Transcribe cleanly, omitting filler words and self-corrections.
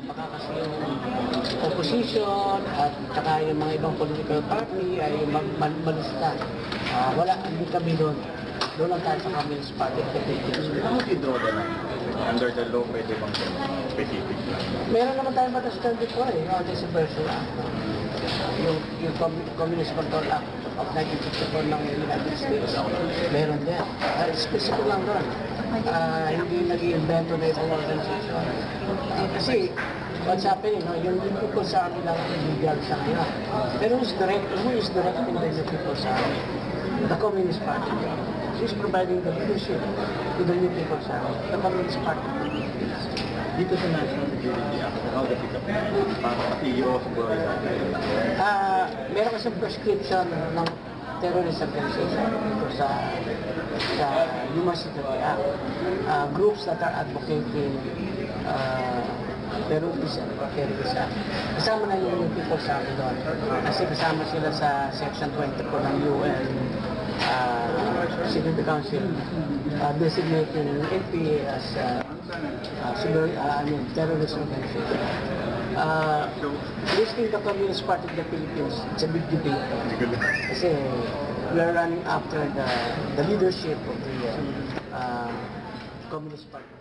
Baka kasi yung opposition at saka yung mga ibang political party ay malista. Wala, hindi kami doon. Doon lang tayo sa Communist Party of the Philippines. How do you draw the line? Under the law, pwede bang specific lang? Meron naman tayong batas dyan before yung Anti-Subversive Act. Yung Communist Control Act of 1964 ng United States. Meron din. Specific lang doon. Hindi nag-iimbento na ibang organization. Kasi, what's happening, yung People's Army lang illegal sa ngayon. Pero who is directing the People's Army? The Communist Party. She's providing the leadership to the new People's Army, the Communist Party. Dito sa National Security Act, how does it apply? Para CEO siguro Meron kasing prescription ng terrorist organization dito sa Human Security Act. Groups that are advocating terrorism. Kasama na yung People's Army doon. Kasi kasama sila sa Section 24 ng UN Security Council designating NPA as terrorist organization. Listing the Communist Party of the Philippines, it's a big debate. Kasi we are running after the leadership of the Communist Party.